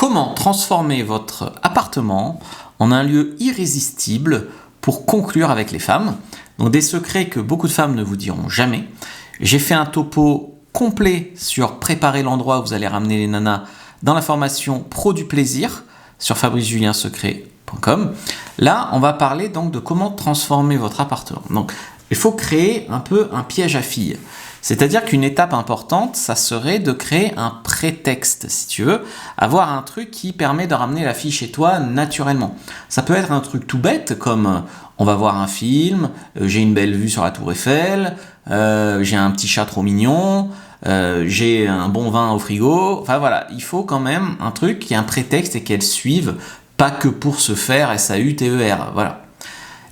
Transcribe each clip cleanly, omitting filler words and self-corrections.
Comment transformer votre appartement en un lieu irrésistible pour conclure avec les femmes? Donc des secrets que beaucoup de femmes ne vous diront jamais. J'ai fait un topo complet sur préparer l'endroit où vous allez ramener les nanas dans la formation Pro du plaisir sur fabricejuliensecret.com. Là, on va parler donc de comment transformer votre appartement. Donc, il faut créer un peu un piège à filles. C'est-à-dire qu'une étape importante, ça serait de créer un prétexte, si tu veux, avoir un truc qui permet de ramener la fille chez toi naturellement. Ça peut être un truc tout bête, comme on va voir un film, j'ai une belle vue sur la Tour Eiffel, j'ai un petit chat trop mignon, j'ai un bon vin au frigo. Enfin voilà, il faut quand même un truc qui ait un prétexte et qu'elle suive, pas que pour se faire SAUTER, voilà.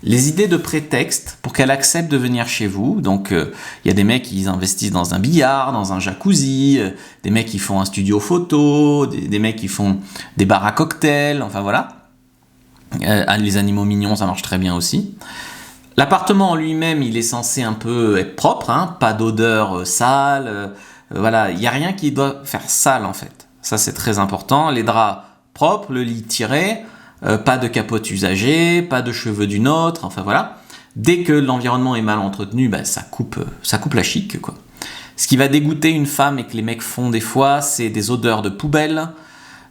Les idées de prétexte pour qu'elle accepte de venir chez vous. Donc, il y a des mecs qui investissent dans un billard, dans un jacuzzi, des mecs qui font un studio photo, des mecs qui font des bars à cocktails, enfin voilà. Les animaux mignons, ça marche très bien aussi. L'appartement en lui-même, il est censé un peu être propre, hein, pas d'odeur sale. Voilà, il n'y a rien qui doit faire sale en fait. Ça, c'est très important. Les draps propres, le lit tiré. Pas de capote usagée, pas de cheveux d'une autre, enfin voilà. Dès que l'environnement est mal entretenu, ça coupe la chic, quoi. Ce qui va dégoûter une femme et que les mecs font des fois, c'est des odeurs de poubelle,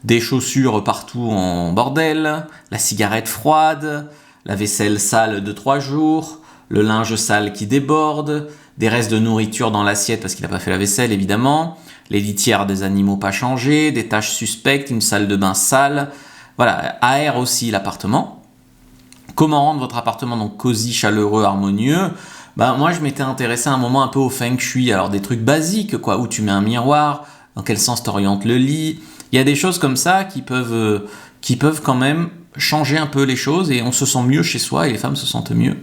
des chaussures partout en bordel, la cigarette froide, la vaisselle sale de 3 jours, le linge sale qui déborde, des restes de nourriture dans l'assiette parce qu'il n'a pas fait la vaisselle évidemment, les litières des animaux pas changées, des taches suspectes, une salle de bain sale. Voilà, aère aussi l'appartement. Comment rendre votre appartement donc cosy, chaleureux, harmonieux? Moi, je m'étais intéressé à un moment un peu au feng shui, alors des trucs basiques, quoi, où tu mets un miroir, dans quel sens t'orientes le lit. Il y a des choses comme ça qui peuvent quand même changer un peu les choses et on se sent mieux chez soi et les femmes se sentent mieux.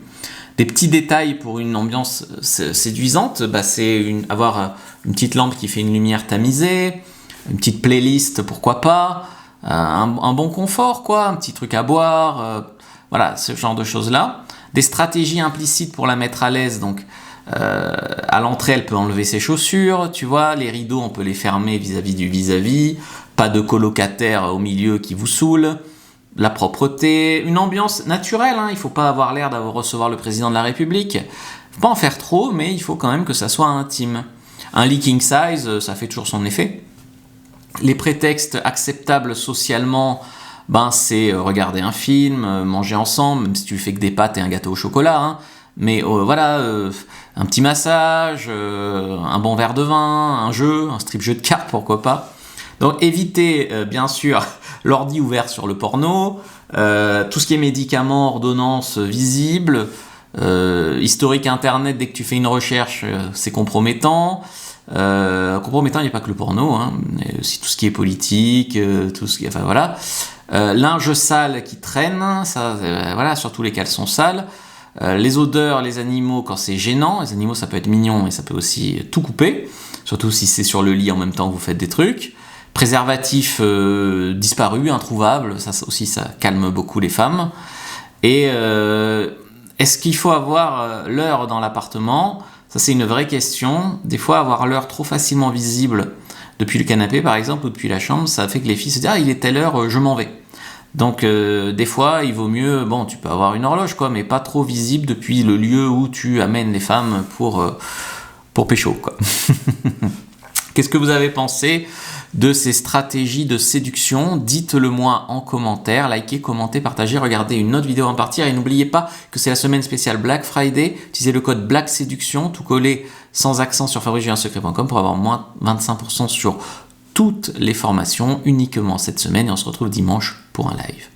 Des petits détails pour une ambiance séduisante, c'est avoir une petite lampe qui fait une lumière tamisée, une petite playlist, pourquoi pas. Un bon confort, quoi, un petit truc à boire, voilà, ce genre de choses-là. Des stratégies implicites pour la mettre à l'aise, donc à l'entrée, elle peut enlever ses chaussures, tu vois, les rideaux, on peut les fermer vis-à-vis du vis-à-vis, pas de colocataire au milieu qui vous saoule, la propreté, une ambiance naturelle, hein, il faut pas avoir l'air d'avoir recevoir le président de la République, faut pas en faire trop, mais il faut quand même que ça soit intime. Un lit king size, ça fait toujours son effet. Les prétextes acceptables socialement, c'est regarder un film, manger ensemble, même si tu fais que des pâtes et un gâteau au chocolat, hein. Mais voilà, un petit massage, un bon verre de vin, un jeu, un strip jeu de cartes, pourquoi pas. Donc évitez bien sûr l'ordi ouvert sur le porno, tout ce qui est médicaments, ordonnances visibles, historique internet, dès que tu fais une recherche, c'est compromettant. Compromettant, il n'y a pas que le porno, hein, mais aussi tout ce qui est politique, tout ce qui, enfin voilà. Linge sale qui traîne, ça, voilà, surtout les caleçons sales. Les odeurs, les animaux quand c'est gênant. Les animaux, ça peut être mignon, mais ça peut aussi tout couper, surtout si c'est sur le lit en même temps que vous faites des trucs. Préservatif disparu, introuvable, ça aussi, ça calme beaucoup les femmes. Et est-ce qu'il faut avoir l'heure dans l'appartement? Ça, c'est une vraie question. Des fois, avoir l'heure trop facilement visible depuis le canapé, par exemple, ou depuis la chambre, ça fait que les filles se disent « Ah, il est telle heure, je m'en vais ». Donc, des fois, il vaut mieux... Bon, tu peux avoir une horloge, quoi, mais pas trop visible depuis le lieu où tu amènes les femmes pour pécho, quoi. Qu'est-ce que vous avez pensé de ces stratégies de séduction? Dites-le moi en commentaire, likez, commentez, partagez, regardez une autre vidéo en partir et n'oubliez pas que c'est la semaine spéciale Black Friday. Utilisez le code BLACKSéduction, tout collé sans accent sur fabricejuliensecret.com pour avoir moins 25% sur toutes les formations uniquement cette semaine et on se retrouve dimanche pour un live.